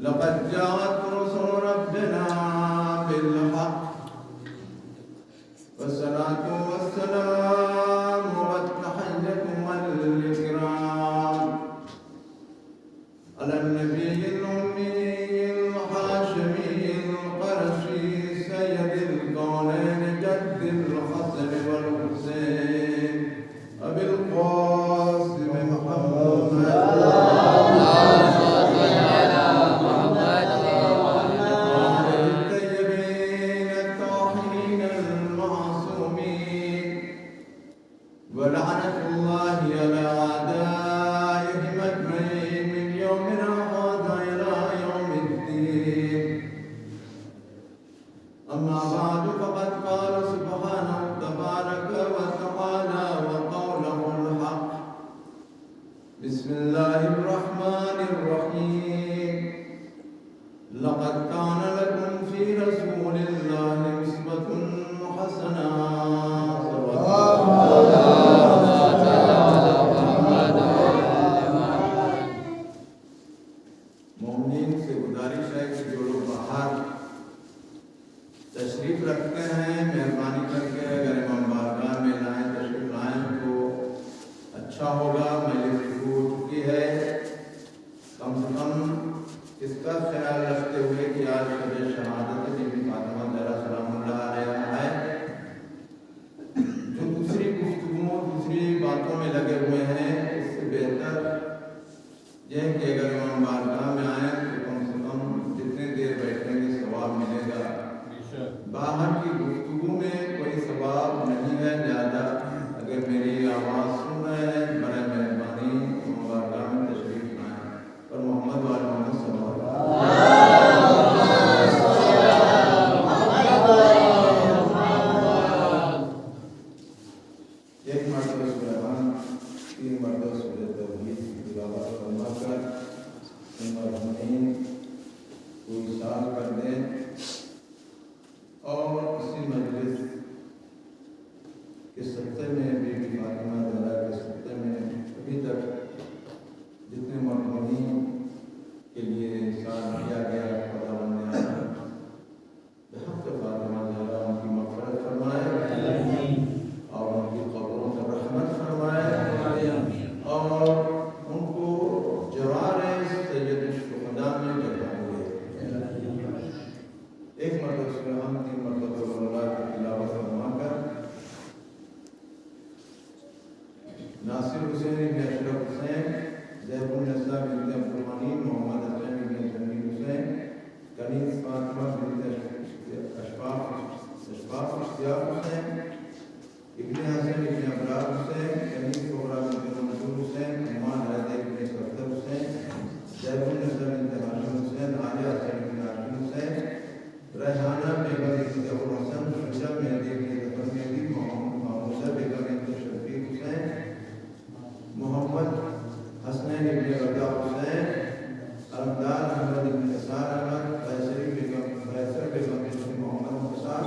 لقد جاءت رسل ربنا بالحق والصلاة والسلام والتحية والإكرام على النبي الأمي الحاشمي القرشي سيد الكونين جد الحسن والحسين أبي القاسم محمد ولعنة الله على أعدائهم أجمعين من يومنا هذا إلى يوم الدين. أما بعد فقد قال سبحانه تبارك وتعالى وقوله الحق. بسم الله الرحمن الرحيم. لقد كان لكم في رسول الله أسوة حسنة. حسین ابن حسن ابن ابرار حسین کنیز صغرا بنت منصور حسین عمان حیدر ابن صفدر حسین زیب النصر بنت ہاشم حسین عالیہ حسین ابن ہاشم حسین ریحانہ بیگم بنت ابو حسن شجاع مہدی ابن ظفر مہدی محمودہ بیگم بنت شفیق حسین محمد حسنین ابن رضا حسین علمدار احمد ابن نثار احمد قیصر بیگم بنت محمد مختار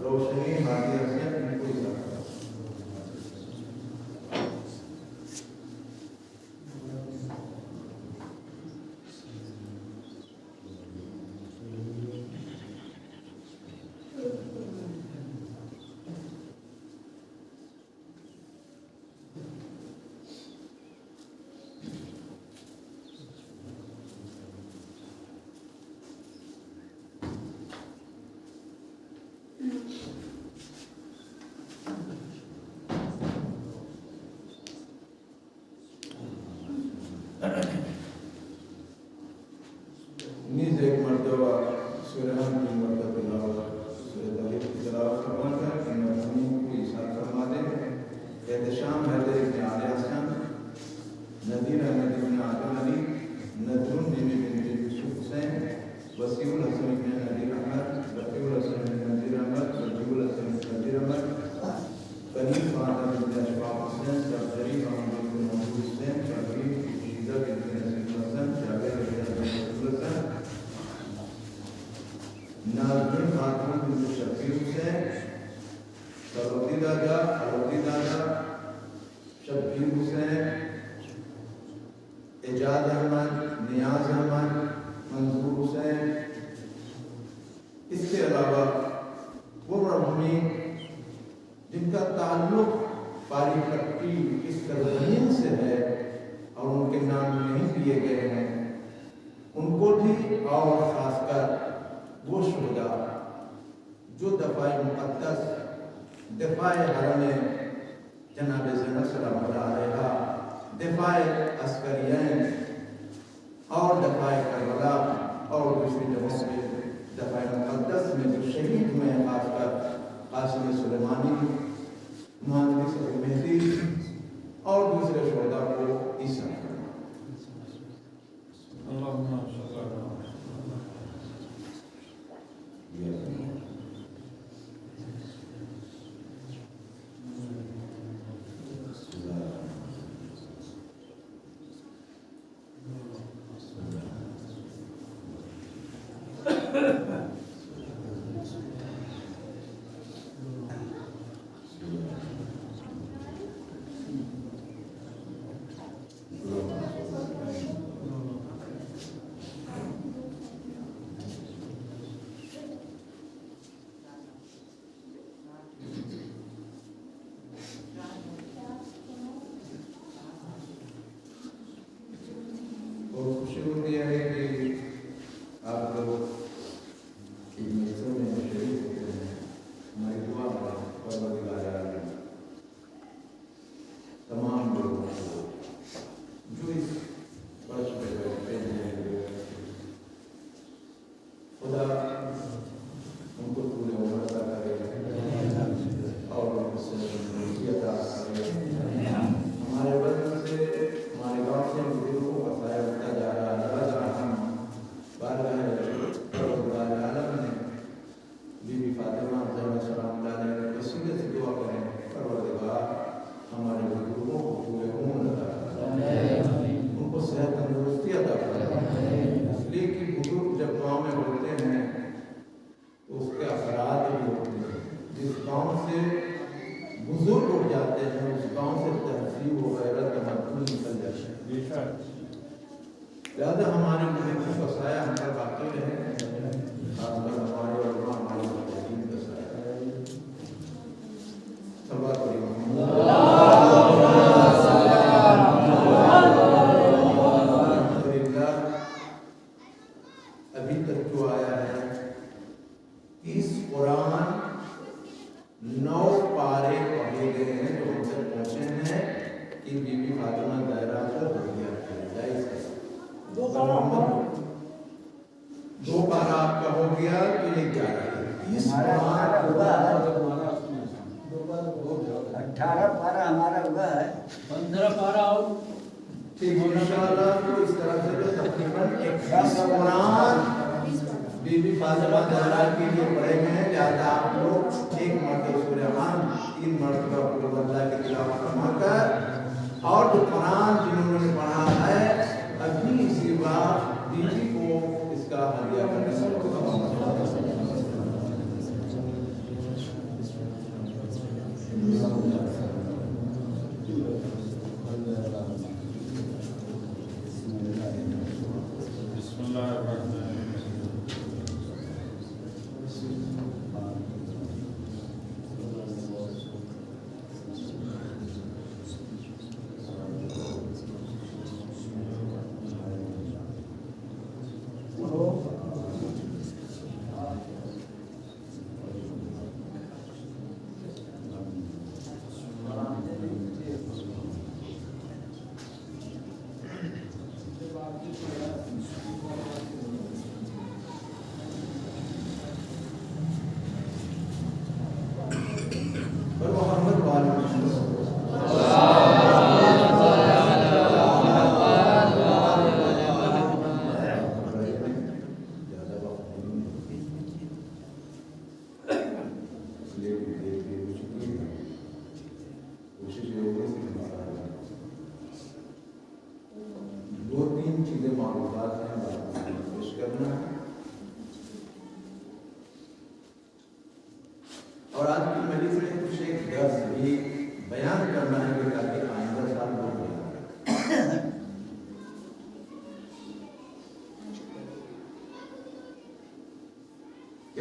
روشنی ہادی حسین ان کو نیز ایک مرتبہ سورہ حمد کی مرتبہ تلاوت سورہ تحریم کی تلاوت فرما کر ان مرحومین کو ایثار فرما دیں۔ احتشام حیدر ابن علی حسن، نذیر احمد ابن عادل علی، نذر بیوی بنت یوسف حسین، وسیع الحسن ابن نذیر احمد، رفیع الحسن ابن نذیر احمد، رجیع الحسن ابن نذیر احمد، کنیز فاطمہ بنت اشفاق حسین، سرجری محمد ابن محمود حسین، شاگری شیدہ بنت نصیر حسن، جابر بن حسن، ناظرین خاتون بنت شفیع حسین، سروتی دادا، عروتی دادا، شبیر حسین، اعجاز احمد، نیاز احمد، منظور حسین۔ اس کے علاوہ وہ مرحومین جن کا تعلق پاری پٹی اس سرزمین سے ہے اور ان کے نام نہیں دیے گئے ہیں، ان کو بھی اور خاص کر وہ شہداء جو دفاع مقدس، دفاع حرم جناب زینب سلام اللہ علیہا، دفاع عسکریین اور دفاع کربلا اور دوسری جگہوں پہ دفاع مقدس میں جو شہید ہوئے ہیں، خاص کر قاسم سلیمانی، مہندی صدر مہدی اور دوسرے شہداء کو عیسیٰ کرنا۔ اللہم صلی اللہ لہذا ہمارے ملک کا سایہ ہم پر باقی رہے، خاص کر ہمارے علماء ہمارے مجاہدین کا سایہ۔ صلوات الحمدللہ ابھی تک جو آیا ہے، اس قرآن 9 پارے پڑھے گئے ہیں جو ہم تک پہنچے ہیں کہ بی بی فاطمہ زہرا کو ہدیہ کیا جائے۔ 2 بار آپ کا ہو گیا تو یہ 11 ہے۔ 30 قرآن بی بی فاطمہ زہرا کے لیے پڑھے گئے ہیں، لہٰذا آپ لوگ ایک مرتبہ سورہ قرآن 3 مرتبہ قل هو اللہ کی تلاوت فرما کر، اور جو قرآن جنہوں نے پڑھا ہے ابھی اسی بار بیوی کو اس کا ہدیہ کرنے سے اور آج کی مجلس میں کچھ ایک درس بھی بیان کرنا ہے کہ تاکہ آئندہ سال لوگ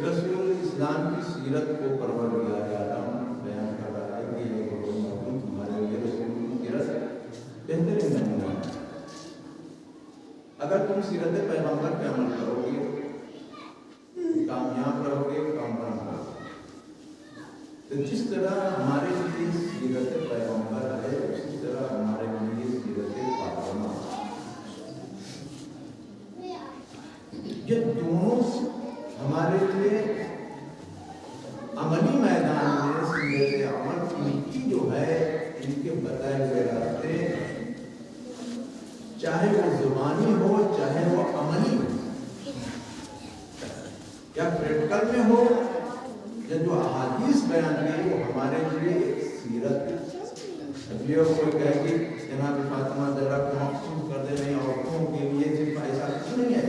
رسول اسلام کی سیرت کو پرور کیا جاتا ہوں، بیان کر رہا ہے کہ یہ ہمارے لیے رسول کی سیرت بہترین نمونہ ہے۔ اگر تم سیرت پیغمبر پہ عمل کرو گے کامیاب رہو گے، کامیاب رہو گے۔ تو جس طرح ہمارے لیے سیرت پیغمبر ہے اسی طرح ہمارے لیے سیرت فاطمہ، یہ دونوں ہمارے لیے عملی میدان میں سیرت عمل کی جو ہے ان کے بتائے ہوئے راستے، چاہے وہ زبانی ہو چاہے وہ عملی ہو یا پریکٹیکل میں ہو، یا جو احادیث بیان کی وہ ہمارے لیے ایک سیرت۔ اب یہ کوئی کہے کہ جناب فاطمہ زہرا کو مخصوص کر دے نہیں، عورتوں کے لیے صرف ایسا کچھ نہیں ہے۔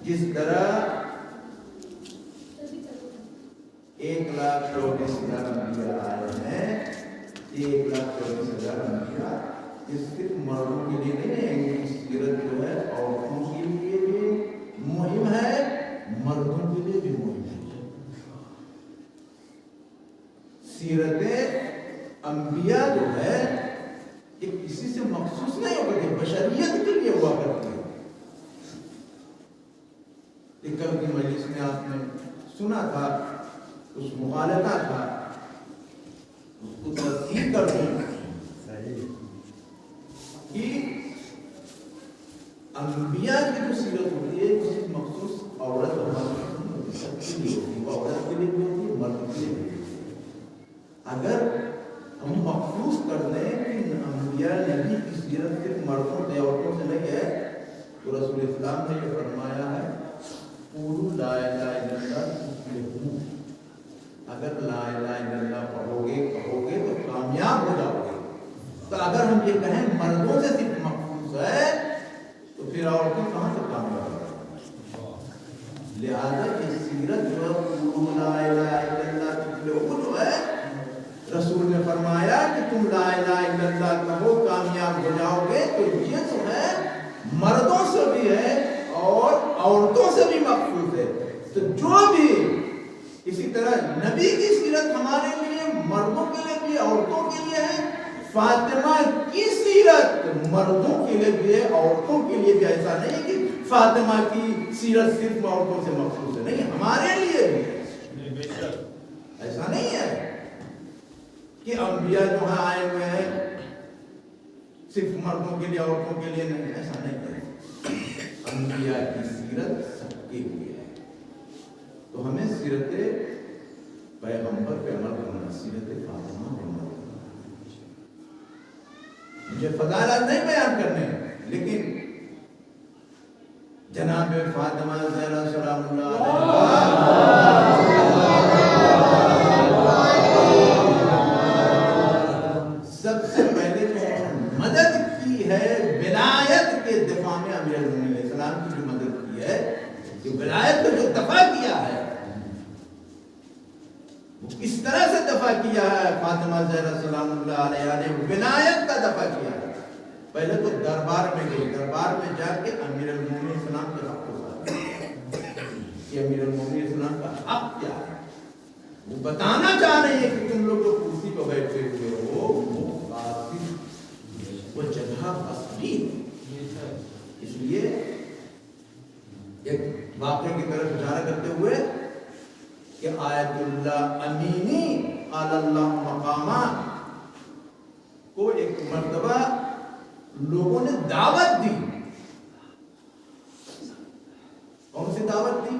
جس طرح 1,24,000 انبیاء آئے ہیں، 1,24,000 انبیاء یہ صرف مردوں کے لیے نہیں ہے، ان کی سیرت جو ہے عورتوں کے لیے بھی مہم ہے، مردوں کے لیے بھی مہم ہے۔ سیرت انبیاء جو ہے یہ کسی سے مخصوص نہیں ہوگا کہ بشریت کے لیے ہوا کرتی ہے۔ کل کی مجلس میں آپ نے سنا تھا، کچھ مغالطہ تھا، اس کو تصحیح کر دیں کہ انبیاء کی جو سیرت ہوتی ہے وہ صرف مخصوص عورت اور مرد کے لیے ہوتی ہے، وہ عورت کے لیے بھی ہوتی ہے، مرد کے لیے بھی ہوتی ہے۔ اگر ہم مخصوص کر دیں کہ انبیاء نبی کی سیرت صرف مردوں سے عورتوں سے نہیں ہے، تو رسول اسلام نے یہ فرمایا ہے قولوا لا الہ الا اللہ تفلحون، اگر لا الہ الا اللہ کہو گے تو کامیاب ہو جاؤ گے۔ تو اگر ہم یہ کہیں مردوں سے صرف مخصوص ہے تو پھر عورتیں کہاں سے کامیاب ہو؟ لہذا یہ سیرت جو قولوا لا الہ الا اللہ تفلحون جو ہے، رسول نے فرمایا کہ تم لا الہ الا اللہ کہو کامیاب ہو جاؤ گے، تو یہ جو ہے مردوں سے بھی ہے اور عورتوں سے بھی مخصوص ہے۔ تو جو بھی اسی طرح نبی کی سیرت ہمارے لیے مردوں کے لیے بھی عورتوں کے لیے ہے، فاطمہ کی سیرت مردوں کے لیے بھی ہے عورتوں کے لیے بھی۔ ایسا نہیں کہ فاطمہ کی سیرت صرف عورتوں سے مخصوص ہے، نہیں، ہمارے لیے بھی ہے۔ ایسا نہیں ہے کہ انبیاء جو ہے آئے ہوئے ہیں صرف مردوں کے لیے عورتوں کے لیے نہیں، ایسا نہیں ہے۔ انبیاء کی سیرت سب کے لیے ہے۔ تو ہمیں سیرت پیغمبر پہ عمل کرنا، سیرت فاطمہ پہ عمل کرنا۔ مجھے فضائلات نہیں بیان کرنے، لیکن جناب فاطمہ زہرا سلام اللہ علیہ سب سے پہلے جو مدد کی ہے ولایت کے دفاع میں امیر المومنین علیہ السلام کی جو مدد کی ہے، کہ ولایت کو جو دفاع کیا ہے وہ کس طرح سے دفاع کیا ہے؟ فاطمہ زہرا سلام اللہ علیہ نے ولایت کا دفاع کیا ہے۔ پہلے تو دربار میں گئی، دربار میں جا کے امیر المومنین السلام کے حق کو ساتھ کہ امیر المومنین السلام کا حق کیا ہے، وہ بتانا چاہ رہے ہیں کہ تم لوگ جو کرسی پہ بیٹھے ہوئے ہو وہ کافی وہ جگہ اصلی، اس لیے ایک واقعے کی طرف اشارہ کرتے ہوئے کہ آیت اللہ امینی علی اللہ مقامہ کو ایک مرتبہ لوگوں نے دعوت دی۔ کون سی دعوت دی؟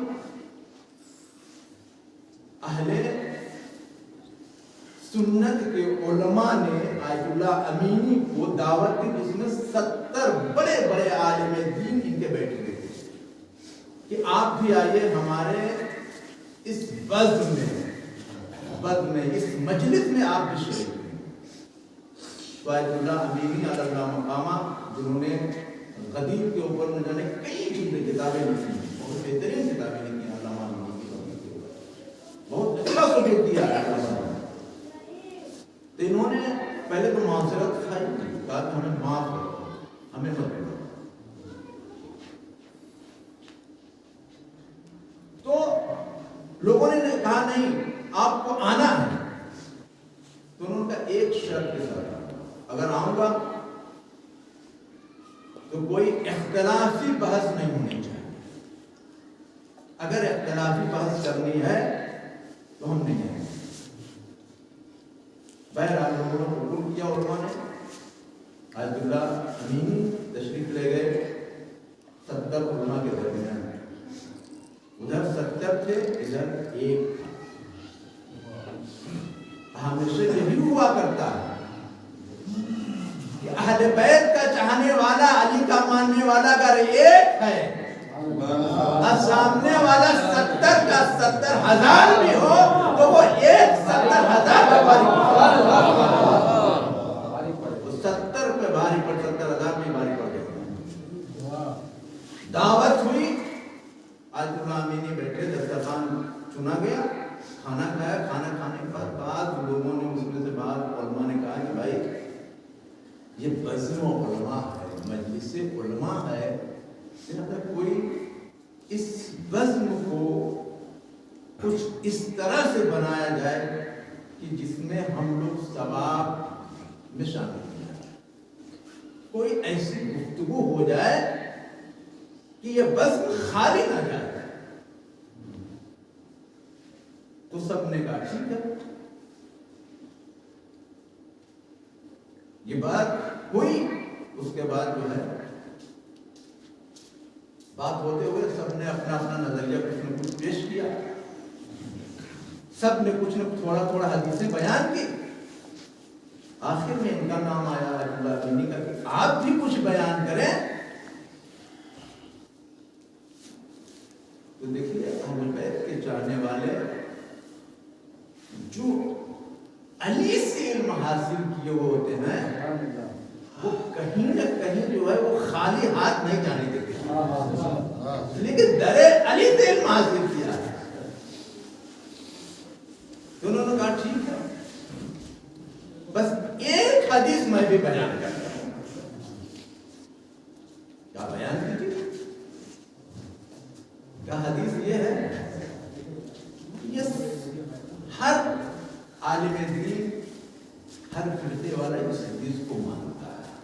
اہل سنت کے علماء نے آیت اللہ امینی کو دعوت دی، جس میں 70 بڑے بڑے عالم دین ان کے بیٹھے ہوئے تھے کہ آپ بھی آئیے ہمارے اس بزم میں اس مجلس میں آپ بھی شریک ہیں۔ تو آیت اللہ امینی علی اللہ مقامہ جنہوں نے غدیر کے اوپر نہ جانے کئی جلد کتابیں لکھی، بہت بہترین کتابیں لکھی ہیں علامہ امینی کی غدیر کے اوپر، بہت اچھا ثبوت دیا ہے علامہ۔ تو انہوں نے پہلے تو معذرت کھائی، کہا کہ ہمیں معاف کرو، ہمیں مت کرو۔ تو لوگوں نے کہا نہیں آپ کو آنا ہے، تو انہوں نے کہا ایک شرط کے ساتھ اگر آؤں گا تو کوئی اختلافی بحث نہیں ہونی چاہیے، اگر اختلافی بحث کرنی ہے تو ہم نہیں آئیں گے۔ بہرحال لوگوں نے قبول کیا، علماء نے آیت اللہ امینی تشریف لے گئے 70 علماء کے درمیان، ادھر 70 تھے ادھر ایک تھا۔ ہمیشہ یہی ہوا کرتا ہے کہ اہل بیت کا چاہنے والا، علی کا ماننے والا اگر ایک ہے اور سامنے والا 70 کا 70,000 بھی ہو تو وہ ایک 70,000 پہ بھاری وہ 70 پہ بھاری پڑ 70,000 بھی بھاری پڑ جائے۔ دعوت ہوئی، آیت اللہ امینی بیٹھے، دسترخوان چنا گیا، کھانا کھایا، کھانا کھانے کے بعد لوگوں نے اس میں سے بعض علماء نے کہا کہ بھائی یہ بزم علماء ہے، مجلس علماء ہے، لہذا کوئی اس بزم کو کچھ اس طرح سے بنایا جائے کہ جس میں ہم لوگ ثواب میں شامل ہو جائیں، کوئی ایسی گفتگو ہو جائے کہ یہ بزم خالی نہ جائے۔ تو سب نے کہا ٹھیک ہے، یہ بات ہوئی۔ اس کے بعد جو ہے بات ہوتے ہوئے سب نے اپنا اپنا نظریہ کچھ نہ کچھ پیش کیا، سب نے کچھ نہ تھوڑا تھوڑا حدیثیں بیان کی۔ آخر میں ان کا نام آیا آیت اللہ امینی کا کہ آپ بھی کچھ بیان کریں۔ تو دیکھیے اہل بیت کے چاہنے والے جو علی سے علم حاصل کیے ہوئے ہوتے ہیں وہ کہیں نہ کہیں جو ہے وہ خالی ہاتھ نہیں جانے دیتے، لیکن در علی سے علم حاصل کیا ہے۔ تو انہوں نے کہا ٹھیک ہے، بس ایک حدیث میں بھی بیان کرتا ہوں۔ کیا بیان کیجیے؟ کیا حدیث یہ ہے، یہ ہر عالم دین، ہر فرقے والا اس حدیث کو مانتا ہے۔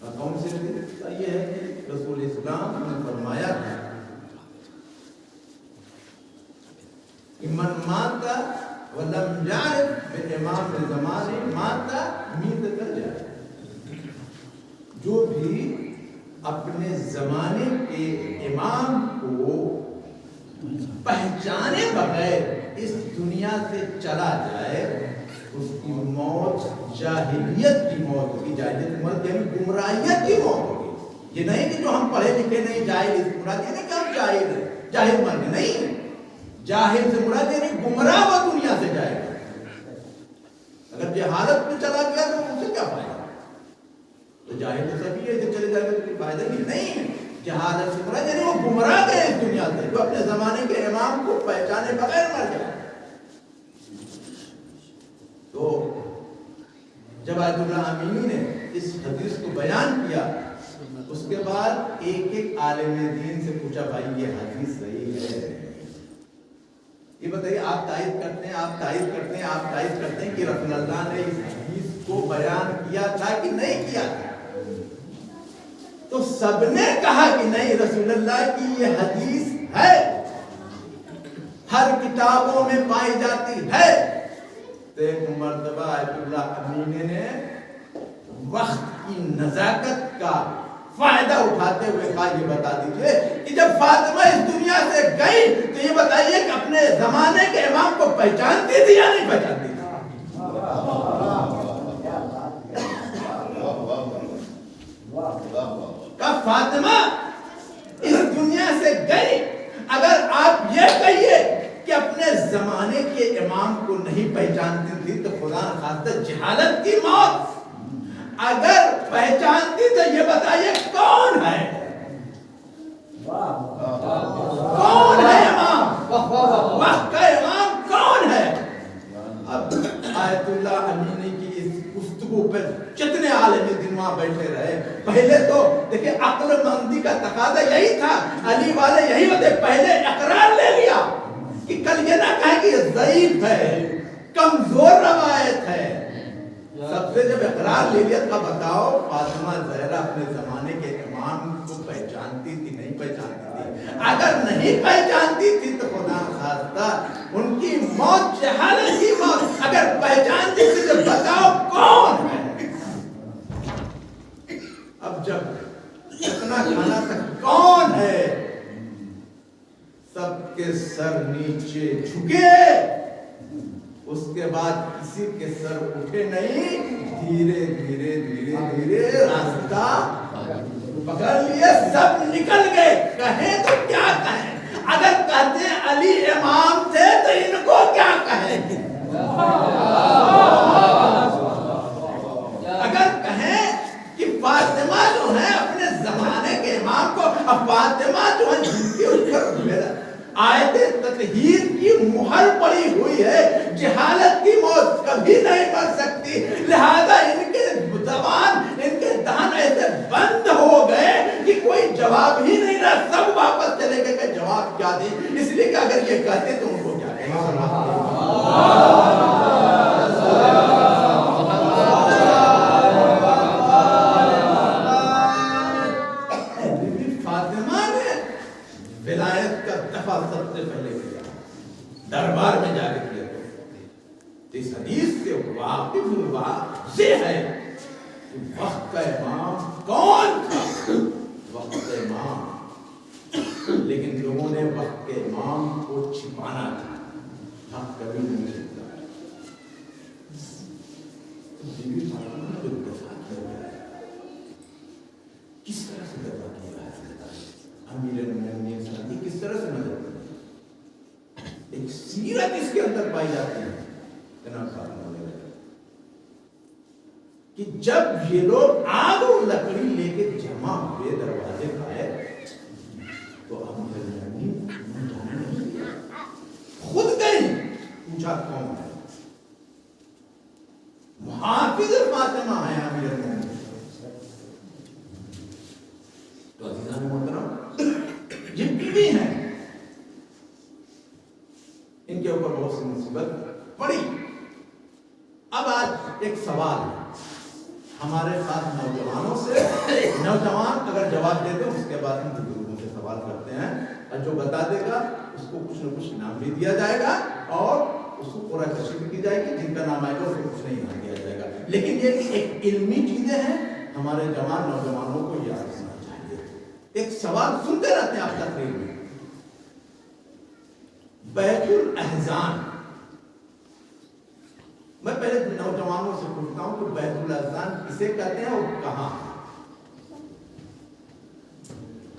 اور کون سی حدیث؟ یہ ہے کہ رسول اسلام نے فرمایا تھا کہ من ماتا ولم يعرف بامام زمانے ماتا میت جائے، جو بھی اپنے زمانے کے امام کو پہچانے بغیر اس دنیا سے چلا جائے، اس کی موت جاہلیت کی موت ہوگی۔ جاہلیت کی موت یعنی گمراہیت کی موت ہوگی۔ یہ نہیں کہ جو ہم پڑھے لکھے نہیں جاہل اس مراد یہ نہیں کہ ہم جاہل ہیں جاہل مر گئے نہیں جاہل سے مراد یہ نہیں گمراہ وہ دنیا سے جائے گا اگر جہالت میں چلا گیا تو اسے کیا فائدہ تو جاہل تو سبھی ہے جو چلے جائے گا تو کوئی فائدہ نہیں جہالت سے مراد یعنی وہ گمراہ گئے اس دنیا سے جو اپنے زمانے کے امام کو پہچانے بغیر مر گئے تو جب آیت اللہ امینی نے اس حدیث کو بیان کیا اس کے بعد ایک عالم دین سے پوچھا بھائی یہ حدیث صحیح ہے یہ بتائیے آپ تائید کرتے ہیں کہ رسول اللہ نے اس حدیث کو بیان کیا تھا کہ نہیں کیا تھا تو سب نے کہا کہ نہیں رسول اللہ کی یہ حدیث ہے ہر کتابوں میں پائی جاتی ہے تو ایک مرتبہ آیت اللہ امینی نے وقت کی نزاکت کا فائدہ اٹھاتے ہوئے کہا یہ بتا دیجئے کہ جب فاطمہ اس دنیا سے گئی تو یہ بتائیے کہ اپنے زمانے کے امام کو پہچانتی تھی یا نہیں پہچانتی تھی کہ فاطمہ اس دنیا سے گئی اگر آپ یہ کہیے کہ اپنے زمانے کے امام کو نہیں پہچانتی تھی تو خدا نخواستہ جہالت کی موت اگر پہچانتی تو یہ بتائیے کون ہے امام وقت کا امام کون ہے اب آیت اللہ امینی کی اس گفتگو پر کتنے عالم دین وہاں بیٹھے رہے پہلے تو دیکھیں عقل مندی کا تقاضا یہی تھا علی والے یہی ہوتے پہلے اقرار لے لیا کہ کل یہ نہ کہے کہ یہ ضعیف ہے کمزور روایت ہے سب سے جب اقرار لے لیا تھا بتاؤ فاطمہ زہرا اپنے زمانے کے امام کو پہچانتی تھی نہیں پہچانتی تھی اگر نہیں پہچانتی تھی تو خدا خواستہ ان کی موت جہالت کی موت اگر پہچانتی تھی تو بتاؤ کون ہے اب جب اتنا کھانا تک کون ہے سب کے سر نیچے جھکے اس کے بعد کسی کے سر اٹھے نہیں دھیرے دھیرے دھیرے دھیرے راستہ پکڑ لیے سب نکل گئے کہیں تو کیا کہیں اگر کہتے ہیں علی امام تھے تو ان کو کیا کہیں اگر کہیں کہ فاطمہ جو ہے اپنے زمانے کے امام کو اب فاطمہ جو ہے جن کے اوپر آیت تطہیر کی مہر پڑی ہوئی ہے جہالت کی موت کبھی نہیں مر سکتی لہذا ان کے زبان ان کے دہن ایسے بند ہو گئے کہ کوئی جواب ہی نہیں رہا سب واپس چلے گئے کہ جواب کیا دیں اس لیے کہ اگر یہ کہتے تو ان کو کیا کہیں فاطمہ نے ولایت کا دفع سب سے پہلے کیا دربار میں جا کے کیا اس حدیث سے واقف واضح ہے کہ وقت کا امام کون تھا وقت کا امام لیکن لوگوں نے وقت کے امام کو چھپانا تھا حق کبھی نہیں چھپتا کس طرح سے دفع کیا ہے امیر المومنین صلی کس طرح سے مدد کرتی ایک سیرت اس کے اندر پائی جاتی ہے کہ جب یہ لوگ آگ اور لکڑی لے کے جمع ہوئے دروازے پہ تو امیر المومنین خود گئی پوچھا کون ہے محافظ فاطمہ ہے امیر المومنین تو عزیزان محترم یہ بیوی ہیں ان کے اوپر بہت سی مصیبت پڑی اب آج ایک سوال ہے ہمارے ساتھ نوجوانوں سے نوجوان اگر جواب دے دیں اس کے بعد ہم بزرگوں سے سوال کرتے ہیں اور جو بتا دے گا اس کو کچھ نہ کچھ انعام بھی دیا جائے گا اور اس کو پورا تشریح کی جائے گی جن کا نام آئے گا اس کو کچھ نہیں انعام دیا جائے گا لیکن یہ ایک علمی چیزیں ہیں ہمارے جوان نوجوانوں کو یاد رکھنا چاہیے ایک سوال سنتے رہتے ہیں آپ تقریر میں بیت الاحزان میں پہلے نوجوانوں سے پوچھتا ہوں کہ بیت الاحزان کسے کہتے ہیں اور کہاں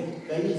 21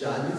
40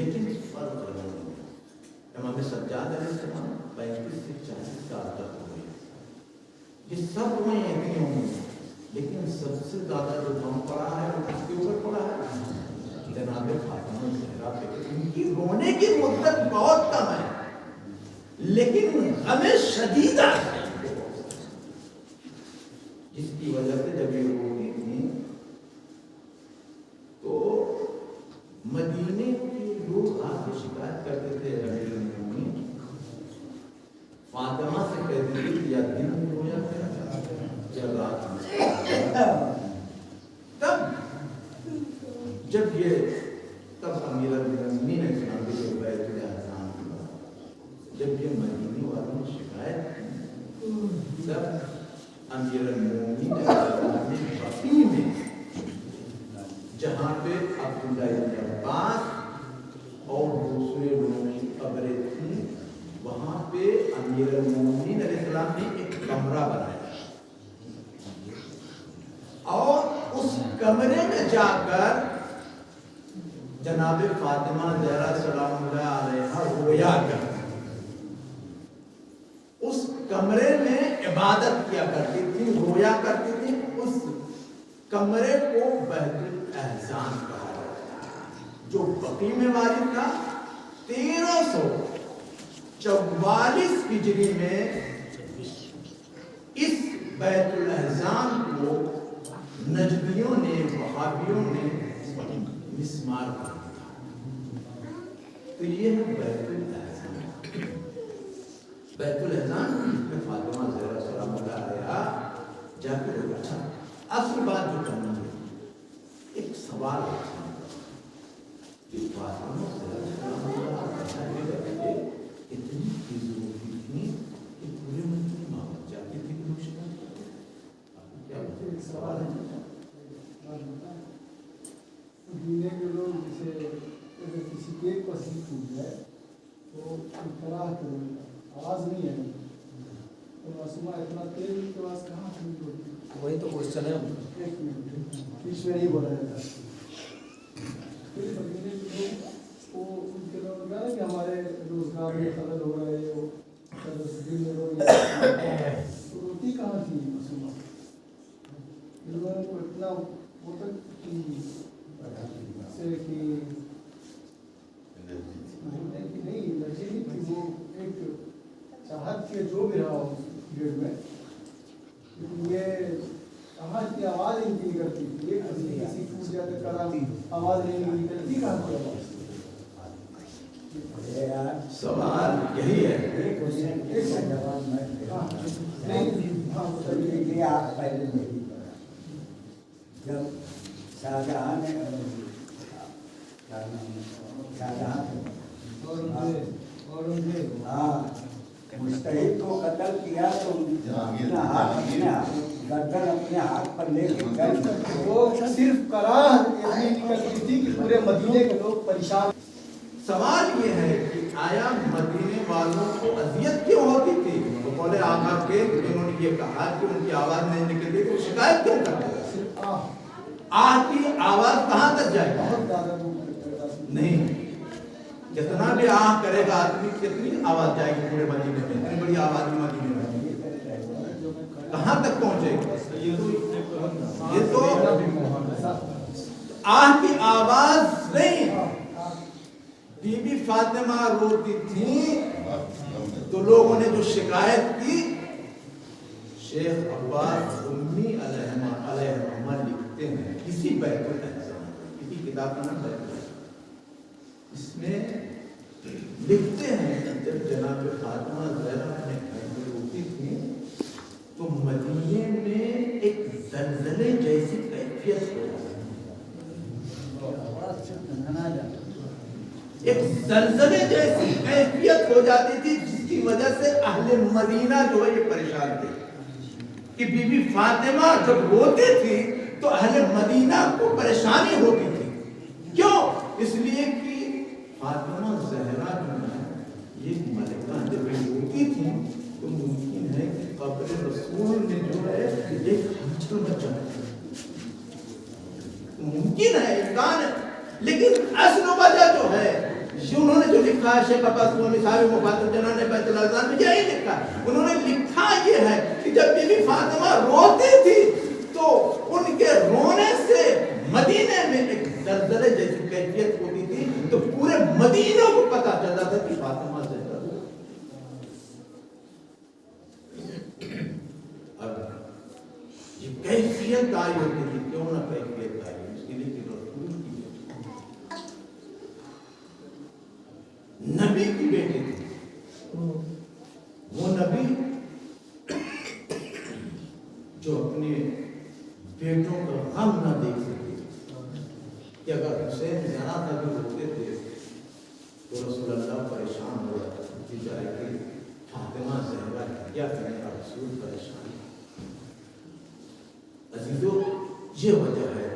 لیکن فرق ہے امام سجاد علیہ السلام 35 سے 40 سال تک ہوئے. یہ سب ہوئے ہیں اتنے ہوں گے، لیکن سب سے زیادہ جو غم پڑا ہے وہ کس کے اوپر پڑا ہے؟ جناب فاطمہ زہرا پہ. ان کی رونے کی مدت بہت کم ہے لیکن غم شدید ہے، جس کی وجہ سے جب یہ روتی تھی تو مدینے کے لوگ آ کے شکایت کرتے تھے امیر المومنین فاطمہ سے کہتے تھے یا دن میں ہو جاتا ہے یا رات میں. تب جب یہ تب امیر المومنین نے سنا کہ یہ بیت الاحسان کی بات جب یہ مدینے والوں نے شکایت کی تب امیر المومنین نے بقیع میں جہاں پہ عبداللہ بن عباس اور دوسرے لوگوں کی قبریں تھیں وہاں پہ امیر المومنین علیہ السلام نے ایک کمرہ بنایا اور اس کمرے میں جا کر جناب فاطمہ زہرا سلام اللہ علیہا رویا کر اس کمرے میں عبادت کیا کرتی تھی، رویا کرتی تھی. اس کمرے کو بیت الاحسان کہا جاتا ہے جو بقیع میں واجب تھا. 1344 ہجری میں اس بیت الاحسان کو نجدیوں نے وہابیوں نے مسمار کر دیا. تو یہ ہے بیت الاحسان. بیت الاحسان میں فاطمہ زہرا سلام اللہ علیہا جا کے رویا. اصل بات جو کرنا ہے ایک سوال ہے کہ فاطمہ زہرا سلام اللہ علیہا اتنی چیزیں ہوتی تھیں کہ پورے مدینے میں محبت جاتی تھی کہ لوگ شکایت کرتے تھے. آپ کو کیا بتائیں سوال ہے مدینے کے لوگ جیسے اگر کسی کیک پر سیٹ ٹوٹ جائے تو اطلاع کرو آواز نہیں ہے تو معصومہ اتنا تیل کے پاس کہاں سے ہوتی؟ وہی تو کوشچن ہے. ایک منٹ بیچ میں نہیں بولا جاتا. پھر مدینے کے لوگ وہ ان کے لوگ کہا کہ ہمارے روزگار میں خلل ہو رہا ہے وہ دل میں تو روتی کہاں تھی معصومہ؟ لوگوں کو اتنا وہ تک سے کہ نہیں لڑکی نہیں تھی وہ ایک چاہت کے جو بھی رہا ہو پیریڈ میں لیکن یہ چاہت کی آواز ہی نہیں کرتی تھی. یہ کسی ٹوٹ جاتے کرا آواز نہیں نکلتی کہاں کی آواز. سوال یہی ہے. آپ پہلے نہیں پڑھا جب شاہجہاں نے مستحق کو قتل کیا تو اپنا ہاتھ گردن اپنے ہاتھ پر لے کے وہ صرف کراہ اتنی نکلتی تھی کہ پورے مدینے کے لوگ پریشان. سوال یہ ہے کہ آیا مدینے والوں کو اذیت کیوں ہوتی تھی؟ تو بولے آقا کے انہوں نے یہ کہا کہ ان کی آواز نہیں نکلتی تو شکایت کیوں کرتے تھے؟ آہ کی آواز کہاں تک جائے گا؟ بہت زیادہ نہیں. جتنا بھی آہ کرے گا آدمی کتنی آواز جائے گی پورے مدینے میں؟ اتنی بڑی آواز مدینے میں کہاں تک پہنچے گی؟ یہ تو آہ کی آواز نہیں. بی بی فاطمہ روتی تھی تو لوگوں نے جو شکایت کی شیخ عباس امی علیہ الرحمہ لکھتے ہیں کسی بیت الاحسان کسی کتاب کا نام بیت الاحسان اس میں لکھتے ہیں جب جناب فاطمہ زہرا اپنے گھر میں روتی تھی تو مدینے میں ایک زلزلے جیسی کیفیت ہو جاتی ایک زلزلے جیسی کیفیت ہو جاتی تھی جس کی وجہ سے اہل مدینہ جو ہے یہ پریشان تھے کہ بی بی فاطمہ جب روتی تھی تو اہل مدینہ کو پریشانی ہوتی تھی. کیوں؟ اس لیے کہ فاطمہ زہرا جو ہے یہ ملکہ جب روتی تھی تو ممکن ہے کہ قبر رسول میں جو ہے ایک ہلچل مچ جائے. ممکن ہے امکان ہے لیکن اصل وجہ جو ہے لکھا ہے شیخ عباس قومی صاحب مفاتح جنان نے بیت الازان میں یہی لکھا ہے. انہوں نے لکھا یہ ہے کہ جب بی بی فاطمہ روتی تھی تو ان کے رونے سے مدینے میں ایک زلزلے جیسی کیفیت ہوتی تھی تو پورے مدینہ کو پتا چلا تھا کہ فاطمہ سے اب یہ کیفیت آئی ہوتی تھی. کیوں نہ کیفیت آئی؟ اس کے لیے کہ رسول کی نبی کی بیٹی تھی. وہ نبی جو اپنے بیٹوں کا غم نہ دیکھ سکتے کہ اگر حسین ذرا تھا بھی روتے تھے تو رسول اللہ پریشان ہو جاتے جائے کہ فاطمہ زہرا کیا کریں گا. رسول پریشان. عزیزو یہ وجہ ہے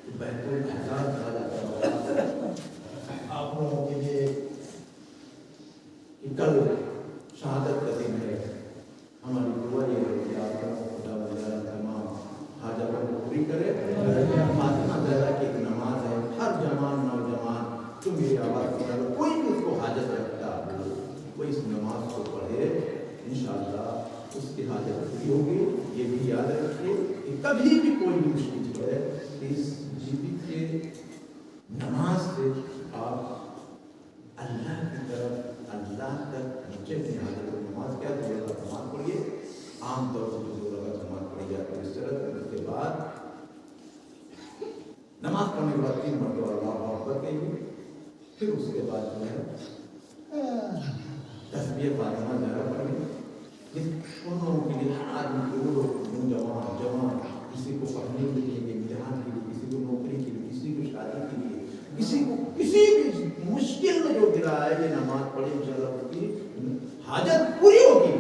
کہ بیت الحرام کہا جاتا ہے آپ لوگوں کے لیے کہ کل شہادت کا دن ہے. ہماری دعا یہ ہے کہ آپ لوگوں کو خدا وجہ تمام حاجتوں کو پوری کرے. فاطمہ زہرا کی ایک نماز ہے. ہر جوان نوجوان جو میری آواز سن رہا کوئی بھی اس کو حاجت رکھتا ہو وہ اس نماز کو پڑھے. انشاءاللہ اس کی حاجت پوری ہوگی. یہ بھی یاد رکھیے کہ کبھی بھی کوئی مشکل ہے اس جیبی کے نماز سے آپ اللہ کی طرف اللہ تک نیچے اپنی حاجت نماز کیا تو نماز پڑھیے. عام طور پر جو لوگ نماز پڑھی جاتی ہے اس طرح. اس کے بعد نماز پڑھنے کے بعد 3 مرتبہ اللہ اکبر کہیے. پھر اس کے بعد جو ہے تسبیح فاطمہ زہرا پڑھیے. ان لوگوں کے لیے ہر آدمی کو جوان کسی کو پڑھنے کے لیے امتحان کے لیے کسی کو نوکری کے لیے کسی کو شادی کے لیے کسی کو کسی بھی مشکل میں جو گرا ہے یہ نماز پڑھے انشاءاللہ اس کی حاجت پوری ہوگی.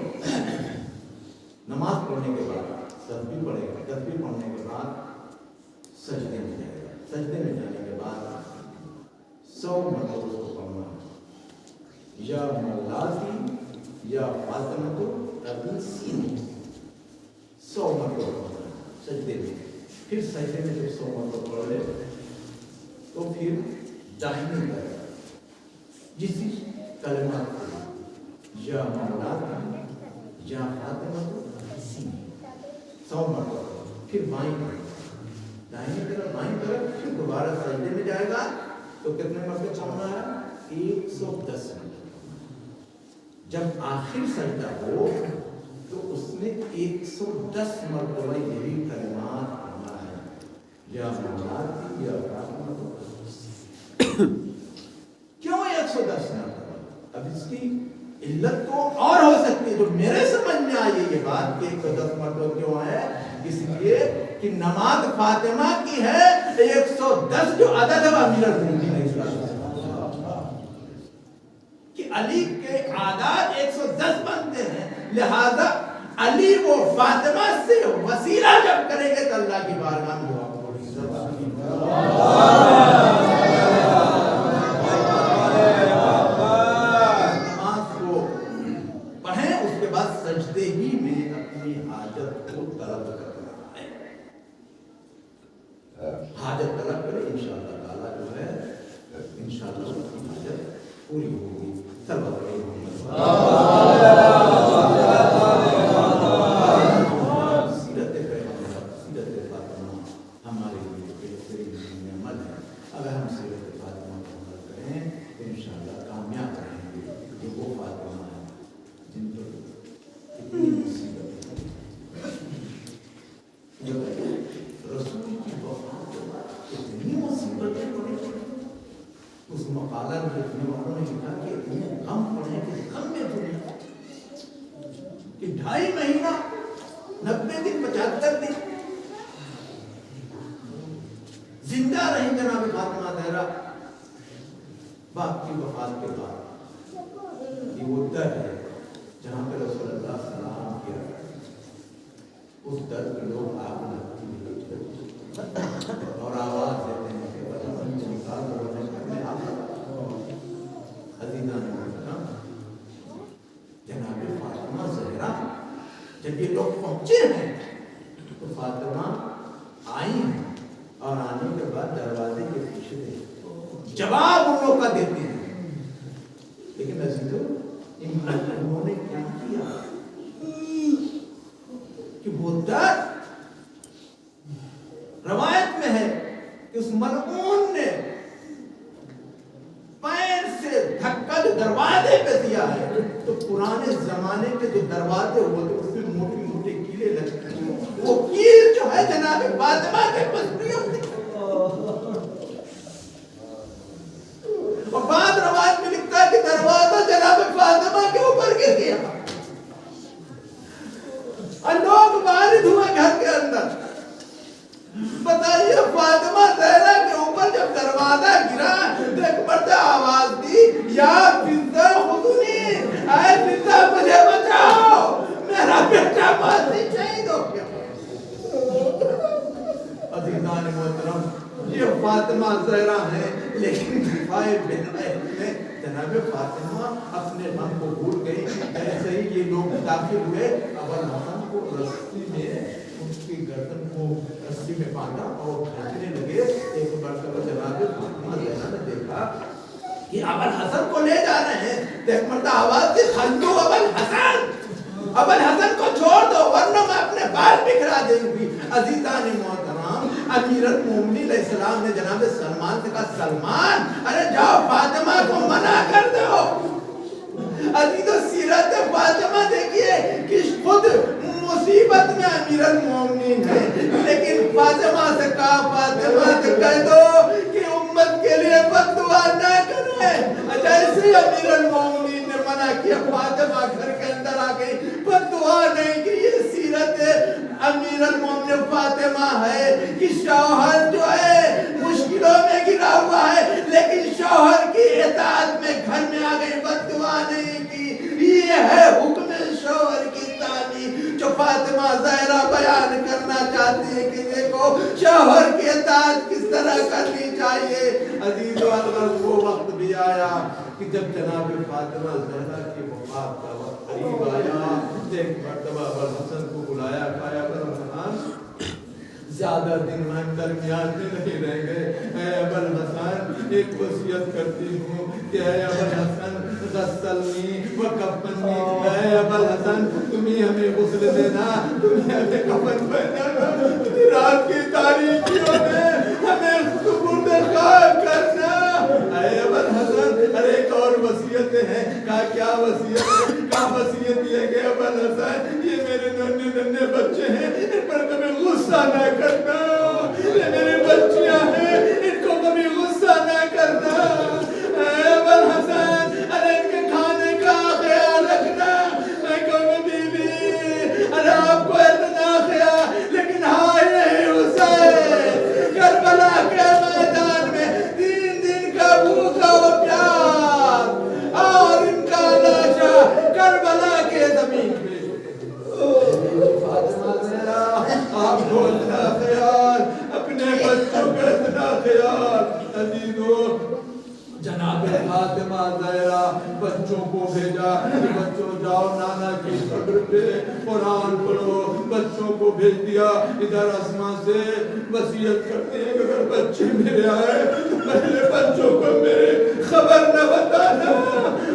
نماز پڑھنے کے بعد تسبیح پڑھے گا. تسبیح پڑھنے کے بعد سجدے میں جائے گا. سجدے میں جانے کے بعد 100 مرتبہ اس کو پڑھنا ہے. یا مولاتی یا فاطمہ تو ابن سینے 100 مرتبہ پڑھنا ہے سجدے میں. پھر سجدے میں جب 100 مرتبہ پڑھ لے تو پھر داہنی طرف جسی کلمات کو یا مولاتی یا فاطمہ تو ابن سینے 100 مرتبہ. پھر بائیں داہنی طرف بائیں طرف. پھر دوبارہ سجدے میں جائے گا تو کتنے مرتبہ پڑھنا ہے؟ 110 مرتبہ. جب آخر سجدہ ہو تو اس میں 110 مرتبہ یہی کلمات پڑھنا ہے. یا مولاتی یا فاطمہ تو کیوں 110 مرتبہ؟ اب اس کی علت تو اور ہو سکتی ہے جو میرے سمجھ میں آئی یہ بات کہ 110 مرتبہ کیوں ہے. اس لیے کہ نماز فاطمہ کی ہے 110 جو عدد ہے وہ امیر المومنین کہ علی کے اعداد 110 بنتے ہیں. لہذا علی وہ فاطمہ سے وسیلہ جب کریں گے تو اللہ کی بارگاہ میں دعا نماز کو پڑھیں. اس کے بعد سجدے ہی میں اپنی حاجت کو طلب کرنا ہے. حاجت طلب کرے انشاءاللہ تعالیٰ جو ہے انشاءاللہ اس کی حاجت پوری ہوگی. ہمارے لیے بہترین عمل ہے. اگر ہم سیرت فاطمہ کو عمل کریں تو انشاءاللہ کامیاب رہیں گے. یہ وہ فاطمہ ہے جن پر اتنی مصیبتیں رسول کی وفات کے بعد اتنی مصیبتیں پڑی. اس مقالہ میں لکھنے والوں نے لکھا کہ اتنے غم پڑے کہ غم میں دنیا کہ 2.5 مہینہ 90 دن 75 دن زندہ رہی جناب فاطمہ زہرا. باپ کی وفات کے بعد یہ وہ در ہے جہاں پہ رسول اللہ سلام کیا. اس در کے لوگ آگ لگتی اور آواز دیتے ہیں کہ وطن سے نکال دو جناب فاطمہ زہرا. جب یہ لوگ پہنچے ہیں تو فاطمہ آئی ہیں اور آنے کے بعد دروازے کے پیچھے جواب ان لوگ کا دیتے ہیں انہوں نے کیا کیا کہ وہ درد روایت میں ہے کہ اس ملعون نے پیر سے دھکا جو دروازے پہ دیا ہے تو پرانے زمانے کے جو دروازے ہوتے اس میں موٹی موٹی کیلیں لگتے ہیں وہ کیل جو ہے جناب فاطمہ کے پسلیوں سے اور بعد روایت میں لکھتا ہے کہ دروازہ جناب فاطمہ کے اوپر گر گیا اور لوگ وارد ہوئے گھر کے اندر بتائیے فاطمہ زہرا کے اوپر جب دروازہ گرا تو ایک مرتبہ آواز دی یا فضہ خودنی اے فضہ مجھے بچاؤ میرا بیٹا ماضی شہید ہو گیا عزیزان محترم یہ فاطمہ زہرا ہے لیکن دفاع بہن میں جناب فاطمہ اپنے من کو بھول گئی ایسے ہی یہ لوگ داخل ہوئے ابو الحسن کو رسی میں ان کی گردن کو رسی میں باندھا اور کھینچنے لگے ایک مرتبہ جناب فاطمہ زہرا نے دیکھا کہ ابو الحسن کو لے جا رہے ہیں تو ایک مرتبہ آواز دی خلو ابو الحسن ابو الحسن کو چھوڑ دو ورنہ میں اپنے بال بکھرا دوں گی عزیزان محترم امیر المومنین علیہ السلام نے جناب سلمان سے کہا سلمان ارے جاؤ فاطمہ کو منع کر دو عزیزو سیرت فاطمہ دیکھیے کہ خود مصیبت میں امیر المومنین ہے لیکن فاطمہ سے کہا فاطمہ سے کہہ دو کہ امت کے لیے بد دعا نہ کرے جیسے امیر المومنین نے منع کیا فاطمہ گھر کے اندر آ گئی بد دعا نہیں کی یہ سیرت امیر المومنین فاطمہ ہے کہ شوہر جو ہے مشکلوں میں گرا ہوا ہے لیکن شوہر کی اطاعت میں گھر میں آ گئی بد دعا نہیں کی یہ ہے حکم شوہر کی تعلیم جو فاطمہ زہرا بیان کرنا چاہتی ہے کہ دیکھو شوہر کی اطاعت کس طرح کرنی چاہیے عزیز و الغرض وہ وقت بھی آیا کہ جب جناب فاطمہ زہرا کی وفات کا وقت قریب آیا ایک مرتبہ ابو الحسن کو بلایا کہا ابو الحسن زیادہ دن میں درمیان میں نہیں رہ گئے اے ابو الحسن ایک وصیت کرتی ہوں کہ اے ابو الحسن غسلنی وکفنی اے ابو الحسن تمہیں ہمیں غسل دینا تمہیں ہمیں کفن پہنانا رات کی تاریکیوں میں ہمیں سپرد خاک کرنا اے ابو الحسن ارے ایک اور وصیت ہے کہا کیا وصیت ہے کہا وصیت یہ کہ ابو الحسن یہ میرے ننھے بچے ہیں ان پر کبھی غصہ نہ کرنا یہ میری بچیاں ہیں ان کو کبھی غصہ نہ کرنا اے ابو الحسن ارے ان کے کھانے کا خیال رکھنا میں کہوں بیوی ارے آپ کو اتنا خیال لیکن ہائے نہیں حسین کربلا کے میدان میں 3 دن کا بھوکا و پیاس اور ان کا لاشا کربلا کے زمین پہ فاطمہ زہرا آپ کو اتنا خیال اپنے بچوں کا اتنا خیال عزیزو جناب فاطمہ زہرا بچوں کو بھیجا کہ بچوں جاؤ نانا کی قبر پہ قرآن پڑھو بچوں کو بھیج دیا ادھر اسما سے وصیت کرتے ہیں کہ اگر بچے میرے آئے تو پہلے بچوں کو میرے خبر نہ بتانا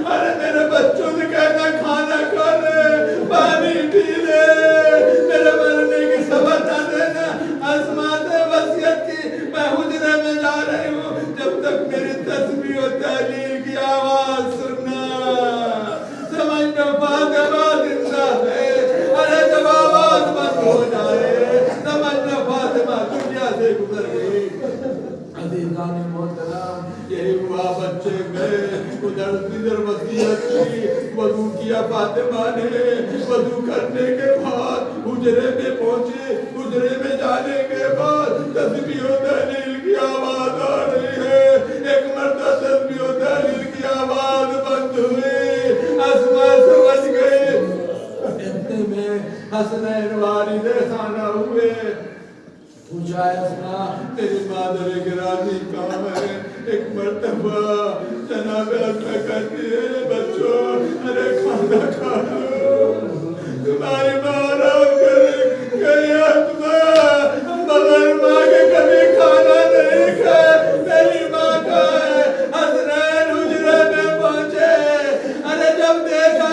ارے میرے بچوں سے کہنا کھانا کھا لے پانی پی لے میرے مرنے کی خبر نہ دینا اسما سے وصیت کی میں حجرے میں جا رہی ہوں جب تک میری تسبیح و تحلیل کی آواز سننا سمجھنا فاطمہ زندہ ہے ارے جب آواز بند ہو جائے سمجھنا فاطمہ دنیا سے گزر گئی عزیزان محترم یہی ہوا بچے گئے ادھر وصیت کی وضو کیا فاطمہ نے وضو کرنے کے بعد حجرے میں پہنچے حجرے میں جانے کے بعد تسبیح و تحلیل کی آواز آ رہی ہے ایک مرتبہ تسبیح و تحلیل کی آواز بند ہوئی اسما سمجھ گئی اتنے میں حسنین والد خانہ ہوئے پوچھا اسما تیری مادر گرامی کہاں ہے ایک مرتبہ جناب اسما کہتی ہے بچوں ارے کھانا کھا لو تمہاری ماں آرام کرے کہیں اسما بغیر ماں کے کبھی کھانا نہیں کھائے میری ماں کا ہے حسنین حجرے میں پہنچے ارے جب دیکھا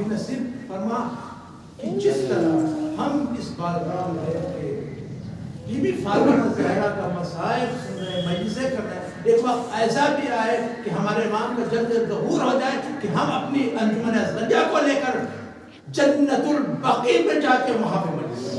معافی نصیب فرما کہ جس طرح ہم اس بارگاہ میں بیٹھ کے بی بی فاطمہ زہرا کا مسائل سن رہے ہیں، مجلسیں کر رہے ہیں، ایک وقت ایسا بھی آئے کہ ہمارے امام کا جلد ظہور ہو جائے کہ ہم اپنی انجمن اصغریہ کو لے کر جنت البقیع میں جا کے وہاں پہ مجلس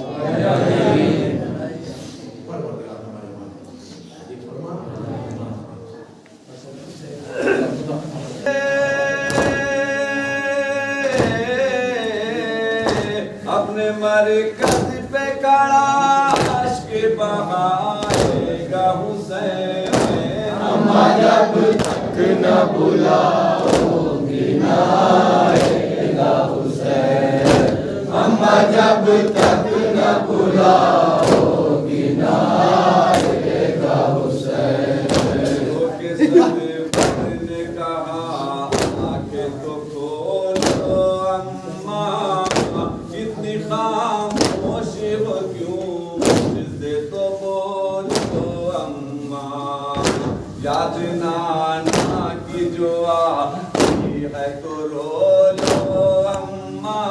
اپنے مرکز پہ کڑا عشق بہائے گا حسین اما جب تک نہ بلاؤ گی نہ آئے گا حسین، اما جب تک نہ بلاؤ گی نہ آئے گا حسین۔ کے سب نے کہا آنکھیں تو کھولو اما، اتنی خاموشی ہو کیوں، جسے تو بولو اما، یاد نانا کی جو آئی ہے تو رو لو اما،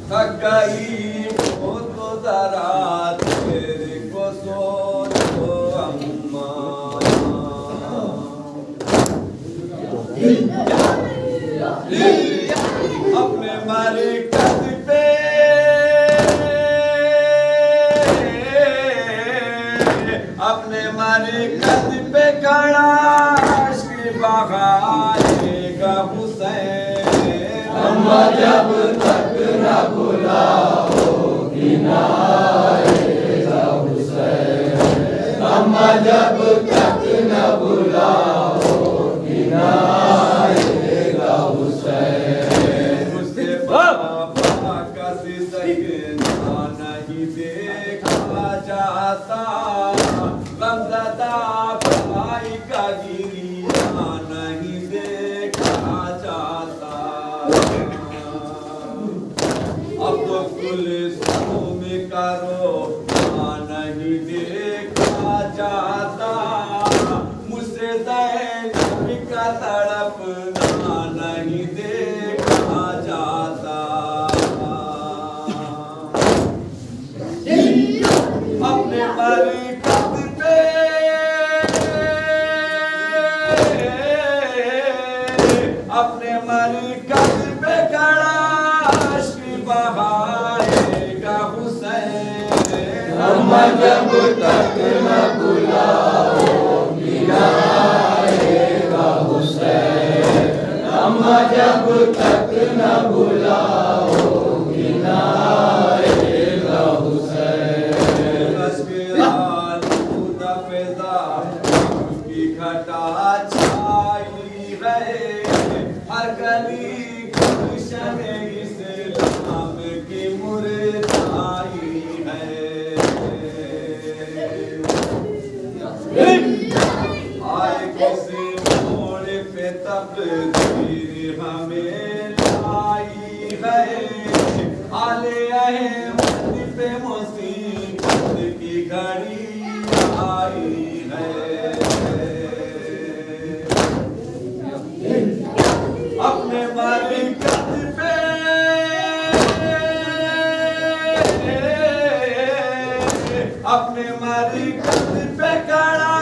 تھک گئی ہو تو ذرا تیرے کو سو لو اما۔ اپنے مرکز پہ اپنے مرکز پہ کھڑا عشق بہائے گا حسین، اما جب تک نہ بلاؤ گی نہ آئے گا حسین، اما جب تک نہ بلاؤ گی نہ آئے گا حسین۔ مجھ سے بابا کا سکینہ نہیں دیکھا جاتا، غمزدہ بھائی کا گریہ نہیں دیکھا جاتا، اب تو کلثوم کا رونا نہیں دیکھا جاتا، مجھ سے زینب کا تڑپنا نہیں دیکھا جاتا۔ اپنے مرکز پہ اپنے مرکز پہ کھڑا عشق بہائے گا حسین، اما جب تک نہ بلاؤ گی نہ آئے گا حسین، اما جب تک نہ بلاؤ گی نہ آئے گا حسین۔ عشق آلودہ فضا کی گھٹا چھائی ہے، ہر گلی گلشن اسلام کی مرجھائی ہے، آئے کسی موڑ پہ تقدیر ہمیں لائی ہے، آل احمد پہ مصیبت کی گھڑی آئی ہے۔ اپنے مرکز پہ اپنے مرکز پہ کھڑا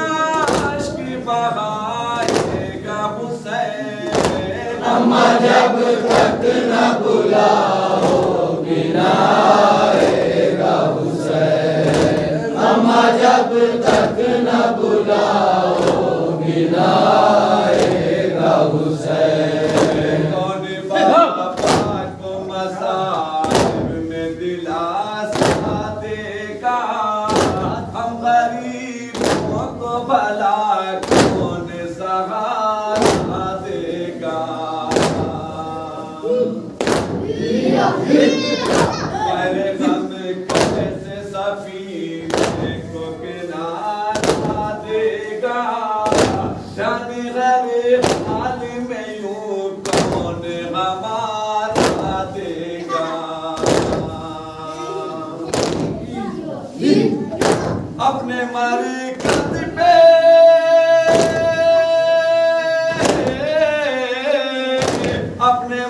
عشق بہائے گا حسین، اما جب تک نہ بلاؤ گی نہ آئے گا حسین، اما جب تک نہ بلاؤ گی نہ آئے گا حسین۔ کون باپا کو مصائب میں دلاسا دے گا، ہم غریبوں کو بھلا کون سہارا دے گا، میرے غم کیسے سفینے کو کنارہ دے گا، جان غریب حال میں یوں کون ہمارا دے گا۔ اپنے مرکز پہ اپنے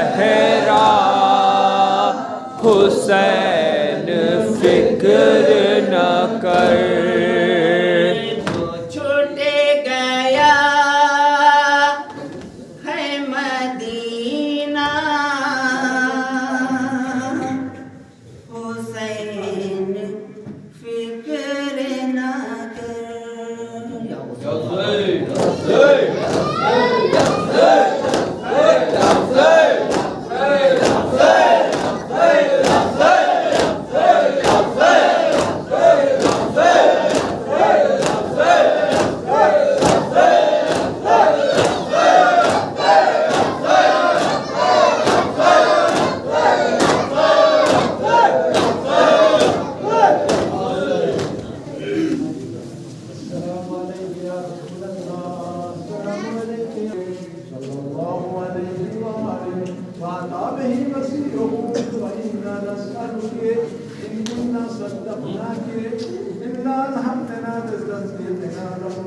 زہرا حسین فکر نہ کر جو چھوٹ گیا ہے مدینہ حسین فکر نہ کر إنا صدقناك إنا الحمدنا بزنزيتنا